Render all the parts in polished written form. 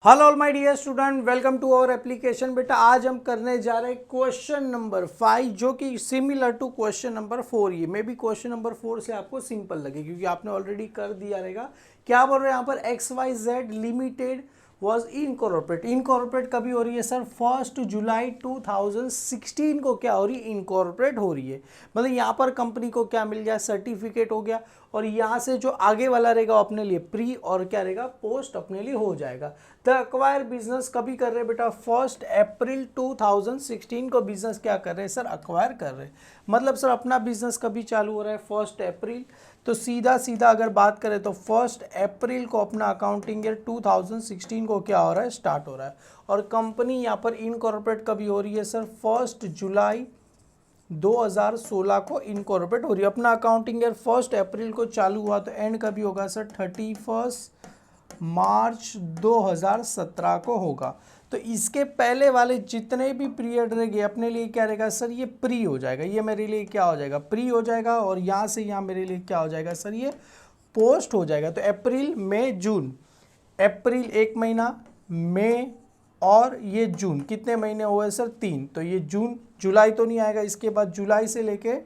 Hello all my dear student, welcome to our application. बेटा आज हम करने जा रहे हैं क्वेश्चन नंबर 5 जो कि सिमिलर टू क्वेश्चन नंबर 4। ये मे बी क्वेश्चन नंबर 4 से आपको सिंपल लगे क्योंकि आपने ऑलरेडी कर दिया रहेगा। क्या बोल रहे हैं यहाँ पर, XYZ limited was incorporate. Incorporate कभी हो रही है सर? 1 जुलाई 2016 को क्या हो रही है? इनकॉर्पोरेट हो रही है। मतलब यहाँ पर कंपनी को क्या मिल गया? सर्टिफिकेट हो गया। और यहाँ से जो आगे वाला रहेगा वो अपने लिए प्री और क्या रहेगा? पोस्ट अपने लिए हो जाएगा। द अक्वायर बिजनेस कभी कर रहे हैं बेटा? 1 अप्रैल 2016 को बिजनेस क्या कर रहे हैं सर? अक्वायर कर रहे हैं। मतलब सर अपना बिजनेस कभी चालू हो रहा है? 1 अप्रैल। तो सीधा सीधा अगर बात करें तो 1 अप्रैल को अपना अकाउंटिंग ईयर 2016 को क्या हो रहा है? स्टार्ट हो रहा है। और कंपनी यहाँ पर इनकॉर्पोरेट कभी हो रही है सर? 1 जुलाई 2016 को इनकॉर्पोरेट हो रही है। अपना अकाउंटिंग ईयर 1 अप्रैल को चालू हुआ तो एंड कभी होगा सर? 31 मार्च 2017 को होगा। तो इसके पहले वाले जितने भी पीरियड रहेंगे अपने लिए क्या रहेगा सर? ये प्री हो जाएगा। ये मेरे लिए क्या हो जाएगा? प्री हो जाएगा। और यहाँ से यहाँ मेरे लिए क्या हो जाएगा सर? ये पोस्ट हो जाएगा। तो अप्रैल मई जून, अप्रैल 1 महीना, मई और ये जून, कितने महीने हुए सर? 3। तो ये जून, जुलाई तो नहीं आएगा। इसके बाद जुलाई से लेके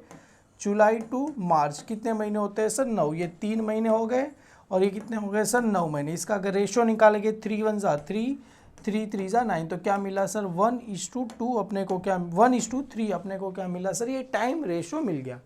जुलाई टू मार्च कितने महीने होते हैं सर? 9। ये 3 महीने हो गए और ये कितने हो गए सर? 9 महीने। इसका अगर रेशियो निकालेंगे 3 1 जा 3, 3 3 जा 9, तो क्या मिला सर? 1:2 अपने को क्या? 1:3 अपने को क्या मिला सर? ये टाइम रेशियो मिल गया।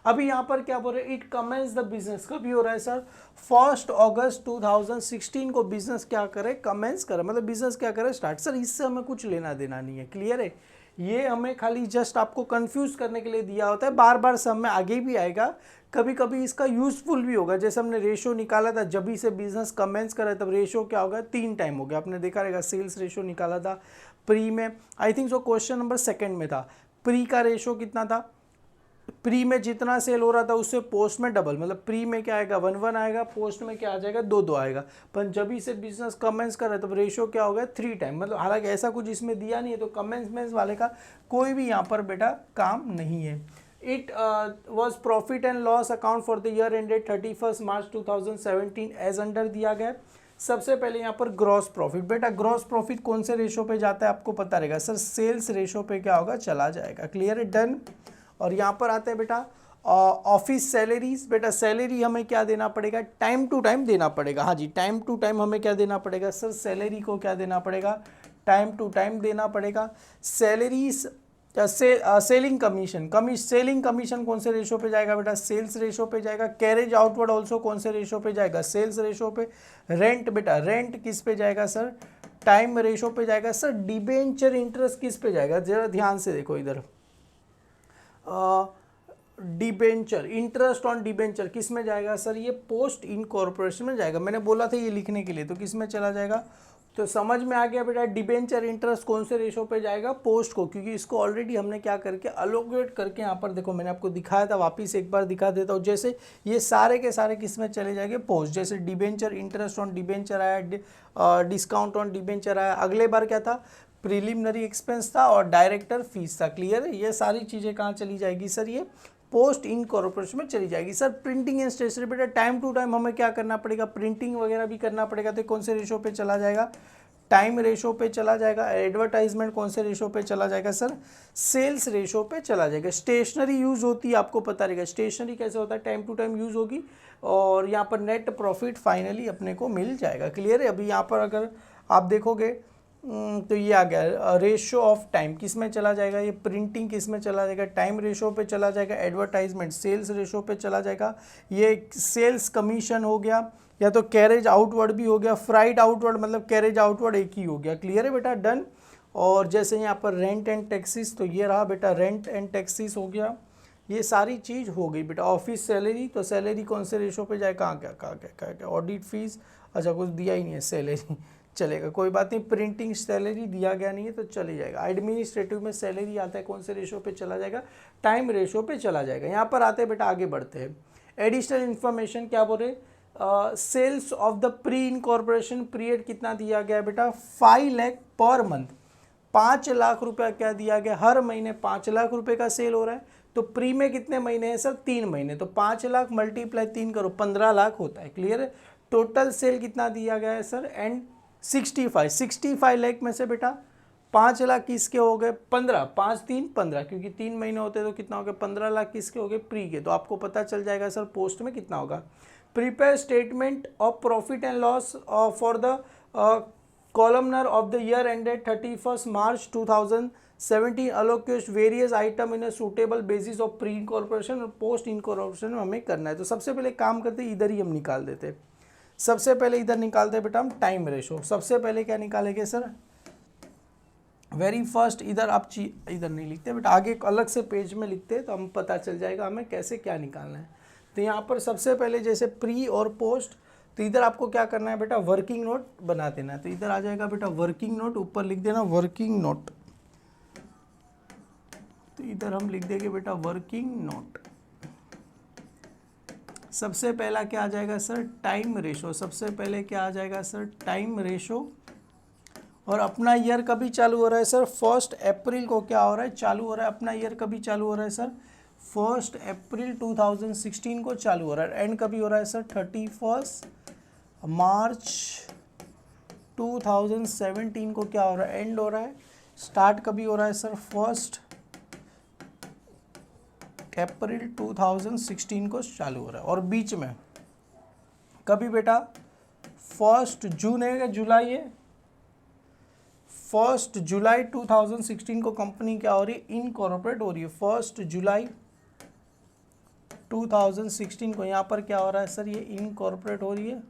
अभी यहाँ पर क्या बोल रहे हैं? इट कमेंस द बिजनेस कभी हो रहा है सर? 1 अगस्त 2016 को बिजनेस क्या करे? कमेंस करे। मतलब बिजनेस क्या करे? स्टार्ट। सर इससे हमें कुछ लेना देना नहीं है, क्लियर है? ये हमें खाली जस्ट आपको कंफ्यूज करने के लिए दिया होता है। बार बार सब में आगे भी आएगा, कभी कभी इसका यूजफुल भी होगा। जैसे हमने रेशियो निकाला था, जब भी से बिजनेस कमेंस करा तब रेशियो क्या होगा? 3 टाइम हो गया। आपने देखा रहेगा सेल्स रेशियो निकाला था प्री में, I think so question number 2 में था। प्री का रेशियो कितना था? प्री में जितना सेल हो रहा था उससे पोस्ट में डबल। मतलब प्री में क्या आएगा? 1 1 आएगा, पोस्ट में क्या आ जाएगा? 2 2 आएगा। पर जब ही से बिजनेस कमेंस कर रहा है तब रेशियो क्या हो गया? 3 टाइम। मतलब हालांकि ऐसा कुछ इसमें दिया नहीं है, तो कमेंसमेंट वाले का कोई भी यहाँ पर बेटा काम नहीं है। It was profit and loss account for the year ended 31 March 2017 as under दिया गया। सबसे पहले यहाँ पर ग्रॉस प्रॉफिट। बेटा ग्रॉस प्रॉफिट कौन से रेशो पे जाता है आपको पता रहेगा सर? सेल्स रेशो पे क्या होगा? चला जाएगा। क्लियर है? डन। और यहाँ पर आते हैं बेटा ऑफिस सैलरीज। बेटा सैलरी हमें क्या देना पड़ेगा? टाइम टू टाइम देना पड़ेगा। हाँ जी, टाइम टू टाइम हमें क्या देना पड़ेगा सर? सैलरी को क्या देना पड़ेगा? टाइम टू टाइम देना पड़ेगा। Salaries selling commission, selling commission कौन से रेशो पे जाएगा बेटा? सेल्स रेशो पे जाएगा। कैरेज आउटवर्ड ऑल्सो कौन से रेशो पे जाएगा? सेल्स रेशो पे। रेंट बेटा, रेंट किस पे जाएगा सर? टाइम रेशो पे जाएगा। सर डिबेंचर इंटरेस्ट किस पे जाएगा? जरा ध्यान से देखो इधर। डिबेंचर, इंटरेस्ट ऑन डिबेंचर किस में जाएगा सर? ये पोस्ट इनकॉर्पोरेशन में जाएगा। मैंने बोला था ये लिखने के लिए, तो किस में चला जाएगा? तो समझ में आ गया बेटा। डिबेंचर इंटरेस्ट कौन से रेशो पे जाएगा? पोस्ट को, क्योंकि इसको ऑलरेडी हमने क्या करके अलोकेट करके यहाँ पर देखो मैंने आपको दिखाया था। वापिस एक बार दिखा देता हूँ। जैसे ये सारे के सारे किस में चले जाएंगे? पोस्ट। जैसे डिबेंचर इंटरेस्ट ऑन डिबेंचर आया, डिस्काउंट ऑन डिबेंचर आया। अगले बार क्या था? प्रिलिमिनरी एक्सपेंस था और डायरेक्टर फीस था। क्लियर है? ये सारी चीज़ें कहाँ चली जाएगी सर? ये पोस्ट इनकॉर्पोरेशन में चली जाएगी। सर प्रिंटिंग एंड स्टेशनरी बेटा टाइम टू टाइम हमें क्या करना पड़ेगा? प्रिंटिंग वगैरह भी करना पड़ेगा। तो कौन से रेशो पे चला जाएगा? टाइम रेशो पे चला जाएगा। एडवर्टाइजमेंट कौन से रेशो पे चला जाएगा सर? सेल्स रेशो पे चला जाएगा। स्टेशनरी यूज होती है, आपको पता रहेगा स्टेशनरी कैसे होता है? टाइम टू टाइम यूज होगी। और यहाँ पर नेट प्रॉफिट फाइनली अपने को मिल जाएगा। क्लियर है? अभी यहाँ पर अगर आप देखोगे तो ये आ गया रेशियो ऑफ टाइम किस में चला जाएगा? ये प्रिंटिंग किस में चला जाएगा? टाइम रेशो पे चला जाएगा। एडवर्टाइजमेंट सेल्स रेशो पे चला जाएगा। ये सेल्स कमीशन हो गया, या तो कैरेज आउटवर्ड भी हो गया। फ्राइट आउटवर्ड मतलब कैरेज आउटवर्ड एक ही हो गया। क्लियर है बेटा? डन। और जैसे यहाँ पर रेंट एंड टैक्सेस, तो ये रहा बेटा रेंट एंड टैक्सेस हो गया। ये सारी चीज़ हो गई बेटा। ऑफिस सैलरी, तो सैलरी कौन से रेशो पे जाए? कहाँ क्या ऑडिट फीस, अच्छा कुछ दिया ही नहीं है सैलरी चलेगा, कोई बात नहीं। प्रिंटिंग सैलरी दिया गया नहीं है तो चले जाएगा। एडमिनिस्ट्रेटिव में सैलरी आता है, कौन से रेशो पे चला जाएगा? टाइम रेशो पे चला जाएगा। यहाँ पर आते हैं बेटा, आगे बढ़ते हैं। एडिशनल इन्फॉर्मेशन क्या बोल रहे? Sales of the pre incorporation period कितना दिया गया बेटा? 5 लाख पर मंथ। 5 लाख रुपया क्या दिया गया? हर महीने 5 लाख रुपए का सेल हो रहा है। तो प्री में कितने महीने हैं सर? 3 महीने। तो 5 लाख मल्टीप्लाई 3 करो, 15 लाख होता है। क्लियर है? टोटल सेल कितना दिया गया है सर? एंड 65 लाख में से बेटा 5 लाख किसके हो गए, 15, 5 3 15, क्योंकि 3 महीने होते तो कितना हो गया, 15 लाख किसके हो गए, प्री के। तो आपको पता चल जाएगा सर पोस्ट में कितना होगा। Prepare statement of profit and loss for the columnar of the year ended 31st March 2017 allocates various item in a suitable basis of pre incorporation और post incorporation में हमें करना है। तो सबसे पहले काम करते इधर ही हम निकाल देते, सबसे पहले इधर निकालते बेटा हम टाइम रेशो। सबसे पहले क्या निकालेंगे सर, वेरी फर्स्ट इधर आप इधर नहीं लिखते बेटा, आगे एक अलग से पेज में लिखते तो हम पता चल जाएगा हमें कैसे क्या निकालना है। तो यहाँ पर सबसे पहले जैसे प्री और पोस्ट, तो इधर आपको क्या करना है बेटा, वर्किंग नोट बना देना है। तो इधर आ जाएगा बेटा वर्किंग नोट, ऊपर लिख देना वर्किंग नोट। तो इधर हम लिख देंगे बेटा वर्किंग नोट। सबसे पहला क्या आ जाएगा सर, टाइम रेशो। सबसे पहले क्या आ जाएगा सर, टाइम रेशो। और अपना ईयर कभी चालू हो रहा है सर, 1 अप्रैल को क्या हो रहा है, चालू हो रहा है। अपना ईयर कभी चालू हो रहा है सर, 1 अप्रैल 2016 को चालू हो रहा है। एंड कभी हो रहा है सर, 31 मार्च 2017 को क्या हो रहा है, एंड हो रहा है। स्टार्ट कभी हो रहा है सर, 1 अप्रैल 2016 को चालू हो रहा है। और बीच में कभी बेटा 1 जून है या जुलाई है, 1 जुलाई 2016 को कंपनी क्या हो रही है, इनकॉर्पोरेट हो रही है। 1 जुलाई 2016 को यहाँ पर क्या हो रहा है सर, ये इनकॉर्पोरेट हो रही है।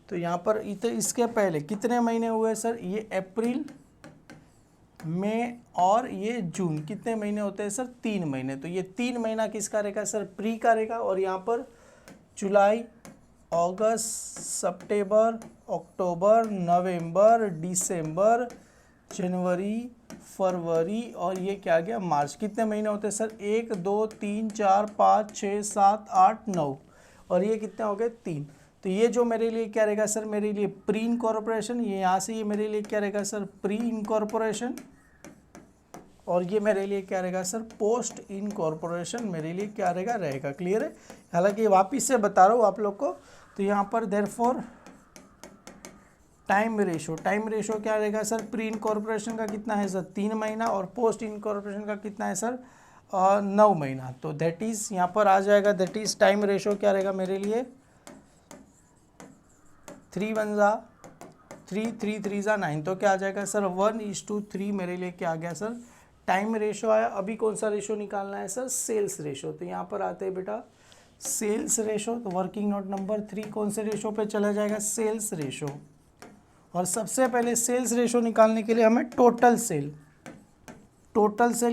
तो यहाँ पर इसके पहले कितने महीने हुए सर, ये अप्रैल, मई और ये जून, कितने महीने होते हैं सर, 3 महीने। तो ये 3 महीना किसका रहेगा सर, प्री का रहेगा। और यहाँ पर जुलाई, अगस्त, सितंबर, अक्टूबर, नवंबर, दिसंबर, जनवरी, फरवरी और ये क्या गया, मार्च। कितने महीने होते हैं सर, 1 2 3 4 5 6 7 8 9 और ये कितने हो गए, 3। तो ये जो मेरे लिए क्या रहेगा सर, मेरे लिए प्री इनकॉर्पोरेशन, ये यहाँ से ये मेरे लिए क्या रहेगा सर, प्री इनकॉर्पोरेशन। और ये मेरे लिए क्या रहेगा सर, पोस्ट इनकॉर्पोरेशन मेरे लिए क्या रहेगा। क्लियर है। हालांकि वापिस से बता रहा हूँ आप लोग को। तो यहाँ पर देयरफॉर टाइम रेशो क्या रहेगा सर, प्री इनकॉर्पोरेशन का कितना है सर, 3 महीना और पोस्ट इनकॉर्पोरेशन का कितना है सर, 9 महीना। तो दैट इज यहाँ पर आ जाएगा, दैट इज टाइम रेशो क्या रहेगा मेरे लिए, 3 1 जा 3 3 3 जा 9। तो क्या आ जाएगा सर, 1:3 मेरे लिए क्या आ गया सर, टाइम रेशो आया। अभी कौन सा रेशो निकालना है सर, सेल्स रेशो। तो यहाँ पर आते हैं बेटा सेल्स रेशो। तो वर्किंग नोट नंबर 3 कौन से रेशो पे चला जाएगा, सेल्स रेशो। और सबसे पहले सेल्स रेशो निकालने के लिए हमें टोटल सेल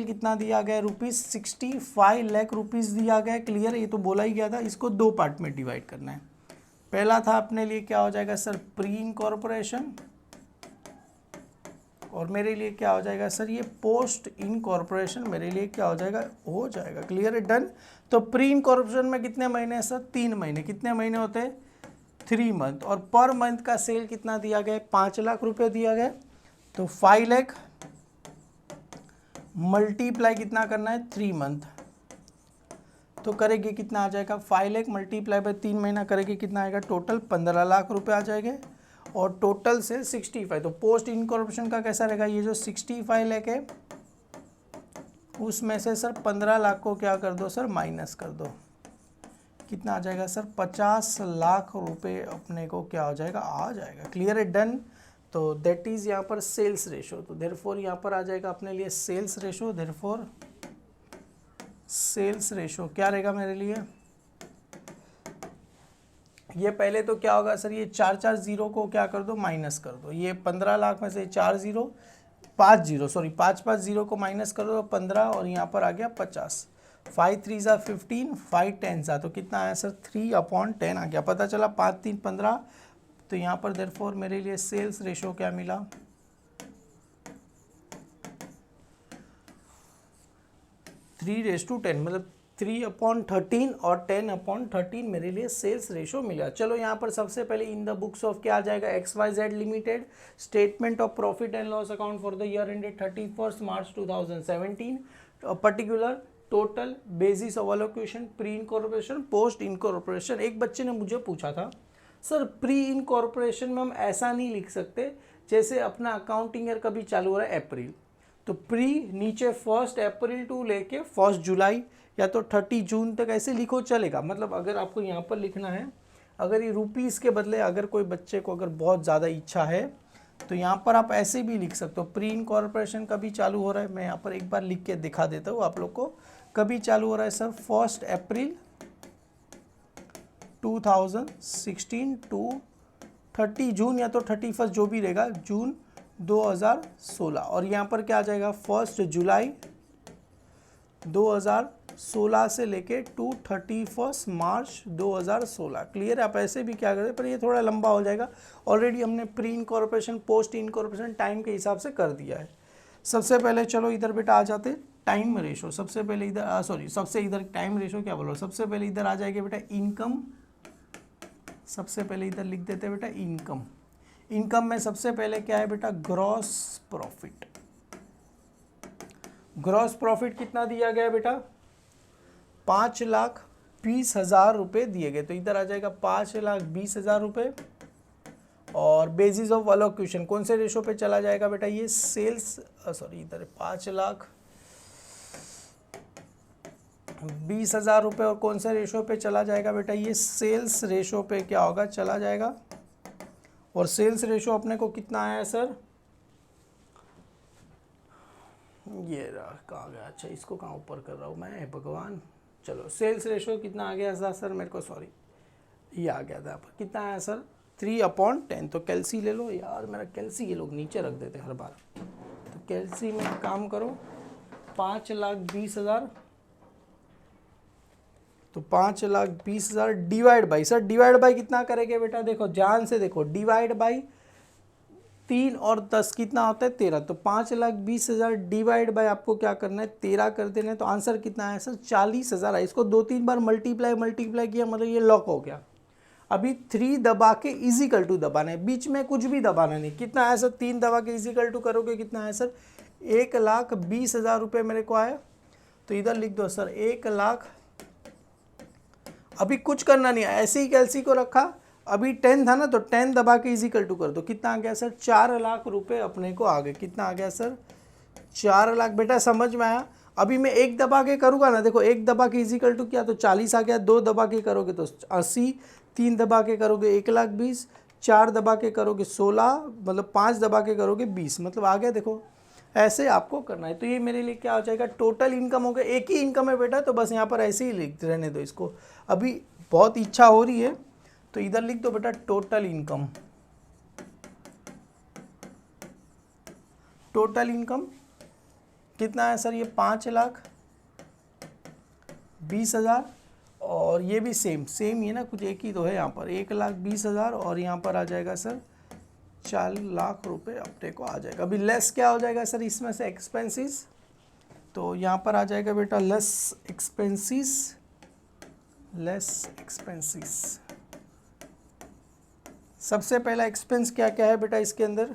कितना दिया गया, ₹65 लाख दिया गया। क्लियर, ये तो बोला ही गया था। इसको 2 पार्ट में डिवाइड करना है। पहला था अपने लिए क्या हो जाएगा सर, प्री इनकॉर्पोरेशन, और मेरे लिए क्या हो जाएगा सर, ये पोस्ट इनकॉर्पोरेशन मेरे लिए क्या हो जाएगा। क्लियर है, डन। तो प्री इनकॉर्पोरेशन में कितने महीने हैं सर, 3 महीने। कितने महीने होते हैं, 3 मंथ। और पर मंथ का सेल कितना दिया गया, 5 लाख रुपए दिया गया। तो 5 लाख मल्टीप्लाई कितना करना है, 3 मंथ। तो करेंगे कितना आ जाएगा, 5 लाख मल्टीप्लाई बाय 3 महीना करेंगे कितना आएगा, टोटल 15 लाख रुपए आ जाएंगे। और टोटल से 65। तो पोस्ट इनकॉर्पोरेशन का कैसा रहेगा, ये जो 65 लाख है उसमें से सर 15 लाख को क्या कर दो सर, माइनस कर दो। कितना आ जाएगा सर, 50 लाख रुपए अपने को क्या हो जाएगा, आ जाएगा। क्लियर है, डन। तो दैट इज यहाँ पर सेल्स रेशो। तो देयरफॉर यहाँ पर आ जाएगा अपने लिए sales ratio. Therefore sales ratio क्या रहेगा मेरे लिए, ये पहले तो क्या होगा सर, ये 4 0 को क्या कर दो, माइनस कर दो। ये 15 लाख में से 5 0 को माइनस कर दो, 15 और यहाँ पर आ गया 50। 5 3 जा 15, 5 10 जा, तो कितना आया सर, 3/10 आ गया। पता चला 5 3 15। तो यहाँ पर देयरफॉर मेरे लिए सेल्स रेशो क्या मिला, 3:10, मतलब 3/13 और 10/13 मेरे लिए सेल्स रेशो मिला। चलो यहाँ पर सबसे पहले इन द बुक्स ऑफ क्या आ जाएगा, XYZ limited statement of profit and loss account for the year ended 31 March 2017 particular total, basis of allocation, pre incorporation, post incorporation. एक बच्चे ने मुझे पूछा था सर प्री इनकॉर्पोरेशन में हम ऐसा नहीं लिख सकते जैसे अपना अकाउंटिंग ईयर कभी चालू हो रहा है अप्रैल, तो प्री नीचे 1 अप्रैल टू लेके 1 जुलाई या तो 30 जून तक ऐसे लिखो चलेगा। मतलब अगर आपको यहाँ पर लिखना है, अगर ये रुपीज़ के बदले अगर कोई बच्चे को अगर बहुत ज़्यादा इच्छा है तो यहाँ पर आप ऐसे भी लिख सकते हो। प्री इनकॉर्पोरेशन कभी चालू हो रहा है, मैं यहाँ पर एक बार लिख के दिखा देता हूँ आप लोग को। कभी चालू हो रहा है सर 1 अप्रैल 2016 टू 30 जून या तो 31 जो भी रहेगा जून 2016। और यहाँ पर क्या आ जाएगा 1 जुलाई 2016 से लेके टू 31 मार्च 2016। क्लियर है? आप ऐसे भी क्या करें, पर ये थोड़ा लंबा हो जाएगा। ऑलरेडी हमने pre incorporation post incorporation time के हिसाब से कर दिया है। सबसे पहले चलो इधर बेटा आ जाते टाइम रेशो। सबसे पहले इधर सबसे इधर टाइम रेशो क्या बोलो, सबसे पहले इधर आ जाएगी बेटा इनकम। सबसे पहले इधर लिख देते हैं बेटा इनकम। इनकम में सबसे पहले क्या है बेटा ग्रॉस प्रॉफिट। ग्रॉस प्रॉफिट कितना दिया गया बेटा 5,20,000 रुपये दिए गए, तो इधर आ जाएगा 5,20,000 रुपये। और बेसिस ऑफ एलोकेशन कौन से रेशो पे चला जाएगा बेटा, ये सेल्स इधर 5,20,000 रुपये। और कौन से रेशो पे चला जाएगा बेटा, ये सेल्स रेशो पे क्या होगा चला जाएगा। और सेल्स रेशो अपने को कितना आया है सर, ये रहा कहाँ गया, अच्छा इसको कहाँ ऊपर कर रहा हूँ मैं भगवान। चलो सेल्स रेशो कितना आ गया था सर, मेरे को सॉरी ये आ गया था कितना आया सर 3/10। तो कैल्सी ले लो यार, मेरा कैल्सी ये लोग नीचे रख देते हर बार। तो कैल्सी में काम करो 5,20,000, तो 5,20,000 divide by, sir divide by कितना करेंगे बेटा, देखो ध्यान से देखो, डिवाइड बाई 3 और 10 कितना होता है 13। तो 5,20,000 डिवाइड बाय आपको क्या करना है 13 कर देना है। तो आंसर कितना है सर 40,000 है। इसको 2-3 बार मल्टीप्लाई किया मतलब ये लॉक हो गया। अभी 3 दबा के इजिकल टू दबाना है, बीच में कुछ भी दबाना नहीं। कितना है सर 3 दबा के इजिकल टू करोगे कितना है सर 1,20,000 रुपये मेरे को आया। तो इधर लिख दो सर 1,00,000। अभी कुछ करना नहीं है, ऐसे ही कैल्सी को रखा। अभी 10 था ना, तो 10 दबा के इजिकल टू कर दो। कितना आ गया सर 4,00,000 रुपये अपने को आ गए। कितना आ गया सर 4,00,000। बेटा समझ में आया। अभी मैं 1 दबा के करूँगा ना, देखो 1 दबा के इजिकल टू किया तो 40 आ गया। 2 दबा के करोगे तो 80, 3 दबा के करोगे 1,20,000, 4 दबा के करोगे 16, मतलब 5 दबा के करोगे 20, मतलब आ गया। देखो ऐसे आपको करना है। तो ये मेरे लिए क्या हो जाएगा टोटल इनकम हो गया। एक ही इनकम है बेटा, तो बस यहाँ पर ऐसे ही लिख रहने दो इसको। अभी बहुत इच्छा हो रही है तो इधर लिख दो बेटा टोटल इनकम। टोटल इनकम कितना है सर, ये 5,20,000। और ये भी सेम ही है ना, कुछ एक ही तो है यहाँ पर 1,20,000। और यहाँ पर आ जाएगा सर 4,00,000 रुपये अपने को आ जाएगा। अभी लेस क्या हो जाएगा सर इसमें से एक्सपेंसेस, तो यहाँ पर आ जाएगा बेटा लेस एक्सपेंसेस। सबसे पहला एक्सपेंस क्या क्या है बेटा इसके अंदर,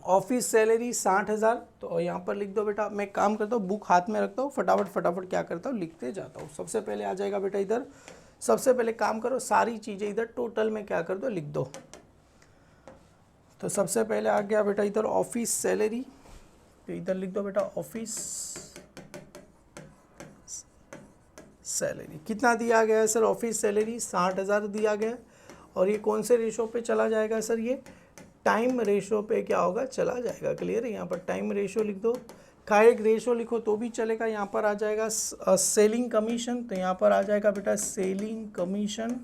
ऑफिस सैलरी 60,000। तो यहाँ पर लिख दो बेटा, मैं काम करता हूँ बुक हाथ में रखता हूँ, फटाफट क्या करता हूँ लिखते जाता हूँ। सबसे पहले आ जाएगा बेटा इधर, सबसे पहले काम करो सारी चीज़ें इधर टोटल में क्या कर दो लिख दो। तो सबसे पहले आ गया बेटा इधर ऑफिस सैलरी, तो इधर लिख दो बेटा ऑफिस सैलरी। कितना दिया गया है सर ऑफिस सैलरी 60,000 दिया गया। और ये कौन से रेशो पे चला जाएगा सर, ये टाइम रेशो पे क्या होगा चला जाएगा। क्लियर है? यहाँ पर टाइम रेशो लिख दो, का एक रेशो लिखो तो भी चलेगा। यहाँ पर आ जाएगा सेलिंग कमीशन, तो यहाँ पर आ जाएगा बेटा सेलिंग कमीशन।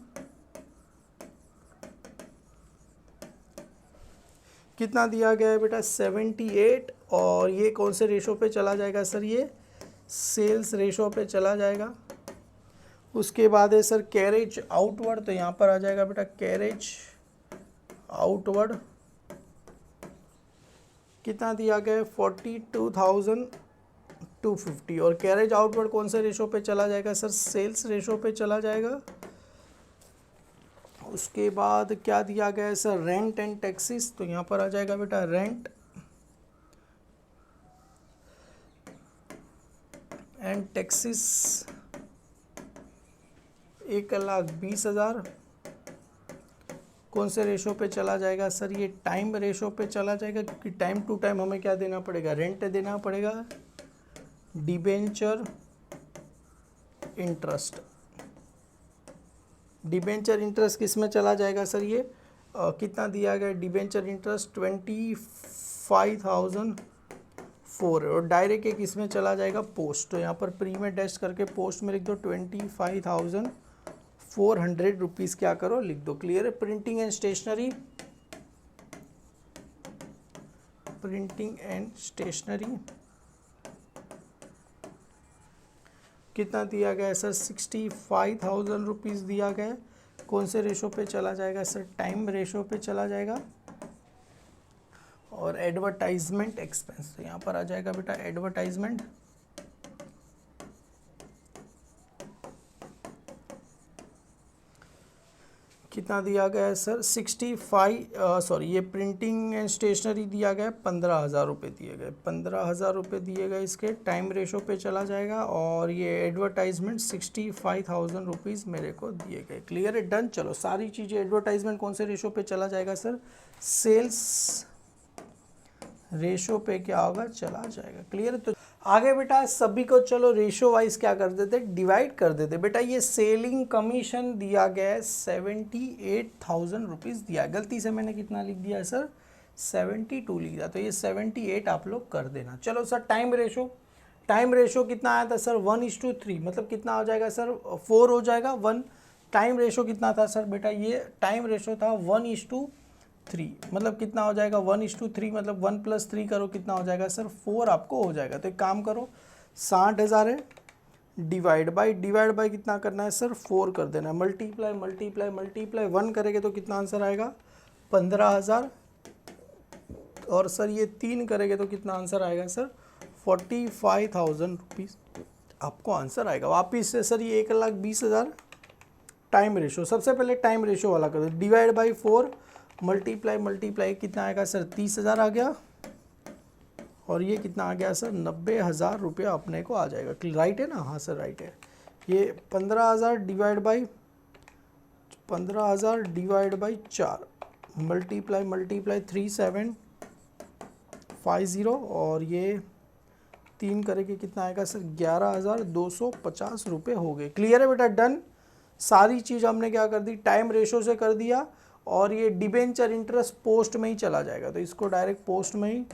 कितना दिया गया है बेटा 78। और ये कौन से रेशो पे चला जाएगा सर, ये सेल्स रेशो पे चला जाएगा। उसके बाद है सर कैरेज आउटवर्ड, तो यहाँ पर आ जाएगा बेटा कैरेज आउटवर्ड। कितना दिया गया है 42,250। और कैरेज आउटवर्ड कौन से रेशो पे चला जाएगा सर, सेल्स रेशो पे चला जाएगा। उसके बाद क्या दिया गया है सर रेंट एंड टैक्सेस, तो यहाँ पर आ जाएगा बेटा रेंट टैक्सेस 1,20,000 कौन से रेशो पे चला जाएगा सर? ये टाइम रेशो पे चला जाएगा, क्योंकि टाइम टू टाइम हमें क्या देना पड़ेगा? रेंट देना पड़ेगा। डिबेंचर इंटरेस्ट, डिबेंचर इंटरेस्ट किस में चला जाएगा सर? ये कितना दिया गया डिबेंचर इंटरेस्ट? 25,004 और डायरेक्ट एक इसमें चला जाएगा पोस्ट। तो यहाँ पर प्री में डैश करके पोस्ट में लिख दो 25,400 रुपीज़ क्या करो लिख दो। क्लियर है? Printing and stationery, printing and stationery कितना दिया गया है सर? 65,000 रुपीज़ दिया गया है। कौन से रेशो पे चला जाएगा सर? टाइम रेशो पे चला जाएगा। और एडवर्टाइजमेंट एक्सपेंस, तो यहाँ पर आ जाएगा बेटा एडवर्टाइजमेंट, कितना दिया गया है सर? 65 ये प्रिंटिंग एंड स्टेशनरी दिया गया है 15,000 रुपये दिए गए, 15,000 रुपये दिए गए इसके, टाइम रेशो पे चला जाएगा। और ये एडवर्टाइजमेंट 65,000 रुपीज़ मेरे को दिए गए। क्लियर है? डन। चलो सारी चीज़ें, एडवर्टाइजमेंट कौन से रेशो पे चला जाएगा सर? सेल्स रेशो पे क्या होगा? चला जाएगा। क्लियर है? तो आगे बेटा सभी को चलो रेशो वाइज क्या कर देते? डिवाइड कर देते। बेटा ये सेलिंग कमीशन दिया गया है 78,000 रुपीज़ दिया। गलती से मैंने कितना लिख दिया है सर? 72 लिख दिया, तो ये 78 आप लोग कर देना। चलो sir time ratio, time ratio कितना आया था सर? 1:3, मतलब कितना हो जाएगा सर? 4 हो जाएगा। 1 टाइम रेशो कितना था सर? बेटा ये टाइम रेशो था 1:3, मतलब कितना हो जाएगा? 1:3, मतलब 1 + 3 करो कितना हो जाएगा सर? 4 आपको हो जाएगा। तो एक काम करो, 60,000 है, डिवाइड बाय कितना करना है सर? 4 कर देना है। मल्टीप्लाई मल्टीप्लाई मल्टीप्लाई 1 करेंगे तो कितना आंसर आएगा? 15,000। और सर ये 3 करेंगे तो कितना आंसर आएगा सर? 45,000 रुपीज़ आपको आंसर आएगा। वापिस से सर ये 1,20,000 टाइम रेशो, सबसे पहले टाइम रेशो वाला कर दो। डिवाइड बाई 4 मल्टीप्लाई कितना आएगा सर? 30,000 आ गया। और ये कितना आ गया सर? 90,000 रुपया अपने को आ जाएगा। राइट है ना? हाँ सर राइट है। ये 15,000 डिवाइड बाई 4 मल्टीप्लाई 3750 और ये 3 करेंगे कितना आएगा सर? 11,250 रुपये हो गए। क्लियर है बेटा? डन। सारी चीज़ हमने क्या कर दी? टाइम रेशो से कर दिया। और ये डिबेंचर इंटरेस्ट पोस्ट में ही चला जाएगा, तो इसको डायरेक्ट पोस्ट में ही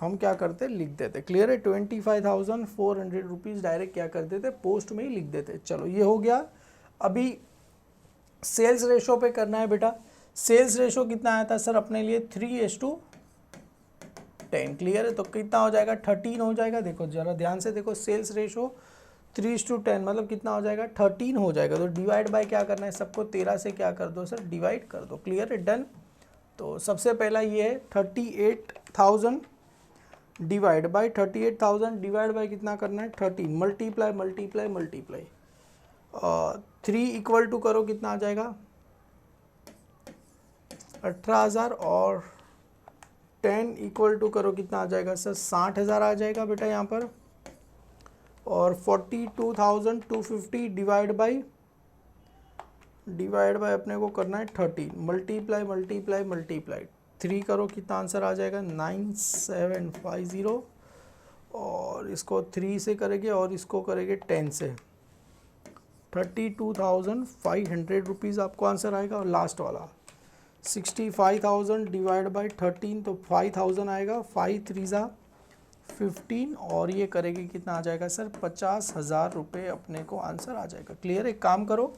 हम क्या करते? लिख देते। क्लियर है? 25,400 रुपीज़ डायरेक्ट क्या कर देते? पोस्ट में ही लिख देते। चलो ये हो गया। अभी सेल्स रेशो पे करना है बेटा। सेल्स रेशो कितना आया था सर अपने लिए? 3:10। क्लियर है? तो कितना हो जाएगा? 13 हो जाएगा। देखो जरा ध्यान से देखो, सेल्स रेशो 3:10 मतलब कितना हो जाएगा? 13 हो जाएगा। तो डिवाइड बाय क्या करना है? सबको 13 से क्या कर दो सर? डिवाइड कर दो। क्लियर है? डन। तो सबसे पहला ये है 38,000 डिवाइड बाय 38,000 डिवाइड बाय कितना करना है? 13 मल्टीप्लाई 3 इक्वल टू करो कितना आ जाएगा? 18,000 और 10 इक्वल टू करो कितना आ जाएगा सर? 60,000 आ जाएगा बेटा यहाँ पर। और 42,250 डिवाइड बाय अपने को करना है 13 मल्टीप्लाई 3 करो कितना आंसर आ जाएगा? 9750 और इसको 3 से करेंगे और इसको करेंगे 10 से 32,500 रुपीज़ आपको आंसर आएगा। और लास्ट वाला 65,000 डिवाइड बाय 13 तो 5,000 आएगा। 5 3 15 और ये करेगी कितना आ जाएगा सर? 50,000 रुपये अपने को आंसर आ जाएगा। क्लियर? एक काम करो,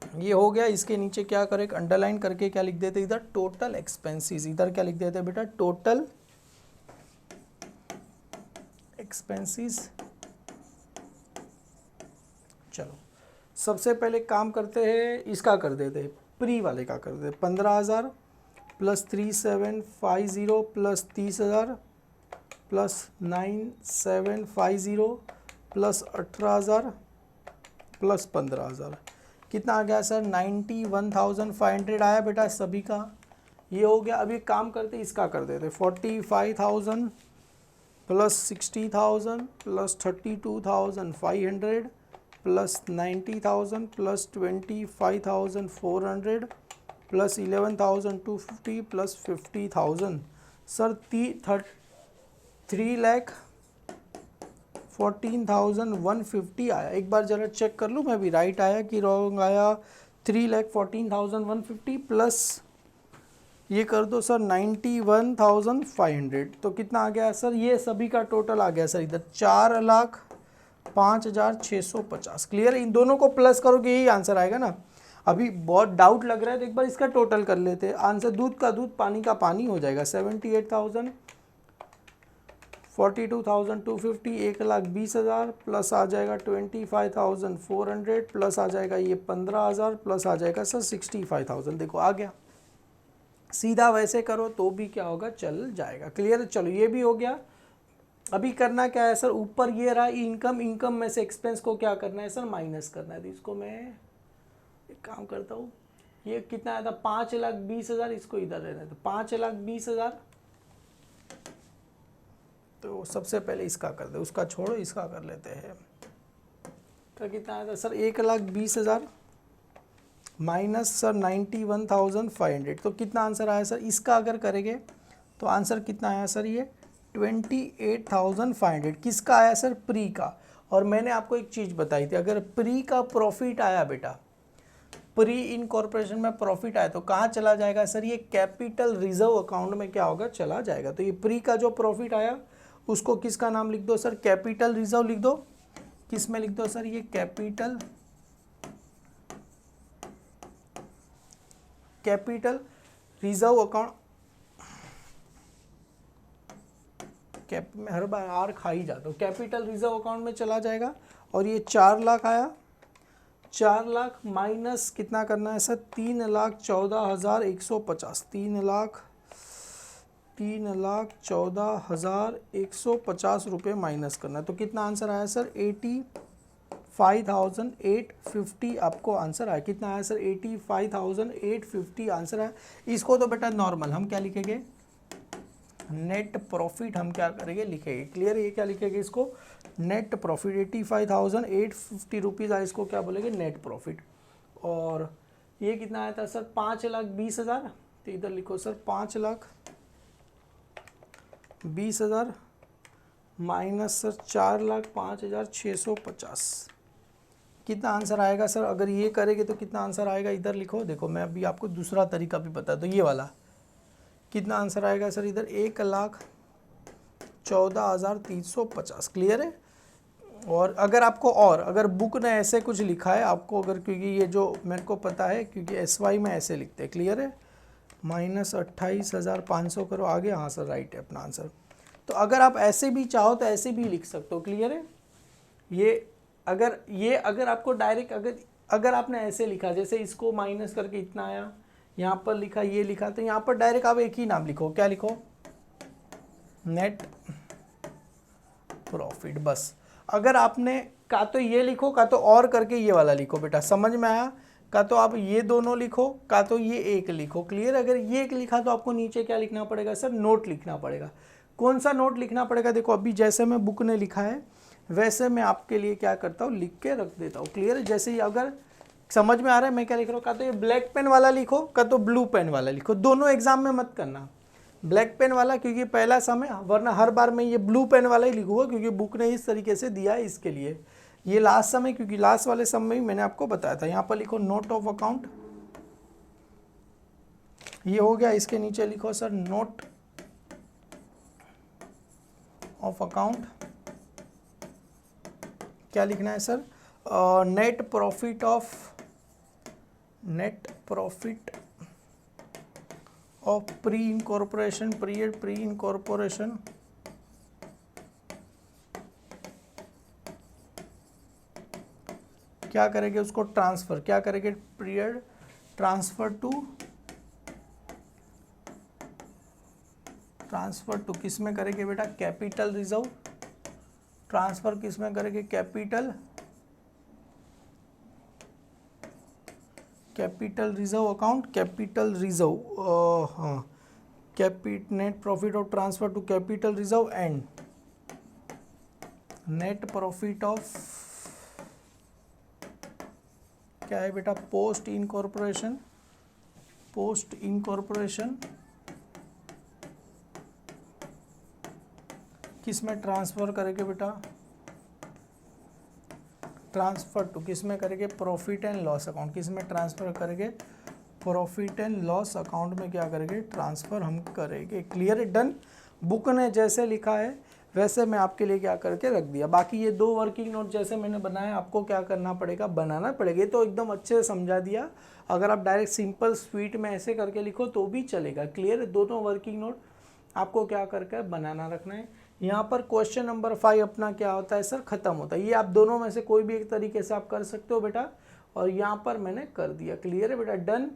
ये हो गया। इसके नीचे क्या करें? अंडरलाइन करके क्या लिख देते? इधर टोटल एक्सपेंसेस। इधर क्या लिख देते बेटा? Total expenses. चलो सबसे पहले काम करते हैं, इसका कर देते हैं, प्री वाले का कर देते हैं। 15,000 plus 3750 plus 30,000 plus 9750 plus 18,000 plus 15,000 कितना आ गया सर? 91,500 आया बेटा सभी का। ये हो गया। अभी काम करते इसका कर देते 45,000 plus 60,000 plus 32,500 plus 90,000 plus 25,400 plus 11,250 plus 50,000। Sir 3,14,150 आया। एक बार जरा चेक कर लूँ मैं भी, राइट आया कि रॉन्ग आया। 3,14,150 प्लस ये कर दो सर 91,500, तो कितना आ गया सर? ये सभी का टोटल आ गया सर इधर 4,05,650। क्लियर? इन दोनों को प्लस करोगे यही आंसर आएगा ना। अभी बहुत डाउट लग रहा है तो एक बार इसका टोटल कर लेते हैं। आंसर दूध का दूध पानी का पानी हो जाएगा। 78,000 42,250 1,20,000 प्लस आ जाएगा 25,400 प्लस आ जाएगा ये 15,000 प्लस आ जाएगा सर 65,000। देखो आ गया। सीधा वैसे करो तो भी क्या होगा, चल जाएगा। क्लियर? चलो ये भी हो गया। अभी करना क्या है सर, ऊपर ये रहा इनकम, इनकम में से एक्सपेंस को क्या करना है सर, माइनस करना है। तो इसको मैं एक काम करता हूँ, ये कितना आया था 5,20,000, इसको इधर रहना तो 5,20,000। तो सबसे पहले इसका कर दे, उसका छोड़ो इसका कर लेते हैं। तो कितना आया था सर 1,20,000 माइनस सर 91,500। तो कितना आंसर आया सर? इसका अगर करेंगे तो आंसर कितना आया सर? ये 28,500। किसका आया सर? प्री का। और मैंने आपको एक चीज़ बताई थी, अगर प्री का प्रॉफिट आया बेटा, प्री इन कॉर्पोरेशन में प्रॉफिट आया तो कहाँ चला जाएगा सर? ये कैपिटल रिजर्व अकाउंट में क्या होगा, चला जाएगा। तो ये प्री का जो प्रॉफिट आया उसको किसका नाम लिख दो सर? कैपिटल रिजर्व लिख दो। किस में लिख दो सर? ये कैपिटल रिजर्व अकाउंट। कैप में हर बार आर खा ही जाता हूँ। कैपिटल रिजर्व अकाउंट में चला जाएगा। और ये 4 लाख आया, 4 लाख माइनस कितना करना है सर? 3,14,150। 3,14,150 रुपये माइनस करना है। तो कितना आंसर आया सर? 85,850 आपको आंसर आया। कितना आया सर? 85,850 आंसर आया। इसको तो बेटा नॉर्मल हम क्या लिखेंगे? नेट प्रॉफिट हम क्या करेंगे? लिखेंगे। क्लियर? ये क्या लिखेंगे इसको? Net profit. 85,850 रुपीज़ आया, इसको क्या बोलेंगे? Net profit. और ये कितना आया था सर? 5,20,000। तो इधर लिखो सर 5,20,000 माइनस सर 4,05,650। कितना आंसर आएगा सर? अगर ये करेंगे तो कितना आंसर आएगा? इधर लिखो। देखो मैं अभी आपको दूसरा तरीका भी बता दूँ, ये वाला कितना आंसर आएगा सर? इधर 1,14,350। क्लियर है? और अगर आपको, और अगर बुक ने ऐसे कुछ लिखा है आपको, अगर क्योंकि ये जो मेरे को पता है क्योंकि SY में ऐसे लिखते हैं। क्लियर है? माइनस 28,500 करो आगे। हाँ सर राइट है अपना आंसर। तो अगर आप ऐसे भी चाहो तो ऐसे भी लिख सकते हो। क्लियर है? ये अगर आपको डायरेक्ट अगर आपने ऐसे लिखा, जैसे इसको माइनस करके इतना आया, यहाँ पर लिखा, ये लिखा, तो यहाँ पर डायरेक्ट आप एक ही नाम लिखो। क्या लिखो? Net profit. बस अगर आपने का तो ये लिखो, का तो और करके ये वाला लिखो। बेटा समझ में आया? का तो आप ये दोनों लिखो, का तो ये एक लिखो। क्लियर? अगर ये एक लिखा तो आपको नीचे क्या लिखना पड़ेगा सर? नोट लिखना पड़ेगा। कौन सा नोट लिखना पड़ेगा? देखो अभी जैसे मैं बुक ने लिखा है वैसे मैं आपके लिए क्या करता हूँ, लिख के रख देता हूँ। क्लियर? जैसे ही अगर समझ में आ रहा है मैं क्या लिख रहा हूँ, का तो ये ब्लैक पेन वाला लिखो, का तो ब्लू पेन वाला लिखो। दोनों एग्जाम में मत करना ब्लैक पेन वाला, क्योंकि पहला समय, वरना हर बार मैं ये ब्लू पेन वाला ही लिखूंगा क्योंकि बुक ने इस तरीके से दिया है इसके लिए। ये लास्ट समय, क्योंकि लास्ट वाले समय में मैंने आपको बताया था। यहाँ पर लिखो नोट ऑफ अकाउंट, ये हो गया। इसके नीचे लिखो सर नोट ऑफ अकाउंट। क्या लिखना है sir? Net profit of pre incorporation period, pre incorporation क्या करेंगे उसको? ट्रांसफर। क्या करेंगे? पीरियड ट्रांसफर टू किस में करेंगे बेटा? Capital reserve. ट्रांसफर किस में करेंगे? Capital reserve account. Capital reserve, हाँ, net profit of transfer to capital reserve and net profit of क्या है बेटा, पोस्ट इनकॉर्पोरेशन, पोस्ट इनकॉर्पोरेशन किस में ट्रांसफर करेंगे बेटा, ट्रांसफर टू किस में करेंगे, प्रॉफिट एंड लॉस अकाउंट, किस में ट्रांसफर करेंगे, प्रॉफिट एंड लॉस अकाउंट में क्या करेंगे, ट्रांसफर हम करेंगे। Clear, done. बुक ने जैसे लिखा है वैसे मैं आपके लिए क्या करके रख दिया। बाकी ये 2 वर्किंग नोट जैसे मैंने बनाया आपको क्या करना पड़ेगा, बनाना पड़ेगा। ये तो एकदम अच्छे से समझा दिया। अगर आप डायरेक्ट सिंपल स्वीट में ऐसे करके लिखो तो भी चलेगा। क्लियर, दोनों वर्किंग नोट आपको क्या करके बनाना रखना है। यहाँ पर क्वेश्चन नंबर 5 अपना क्या होता है सर, खत्म होता है। ये आप दोनों में से कोई भी एक तरीके से आप कर सकते हो बेटा, और यहाँ पर मैंने कर दिया। क्लियर है बेटा, डन।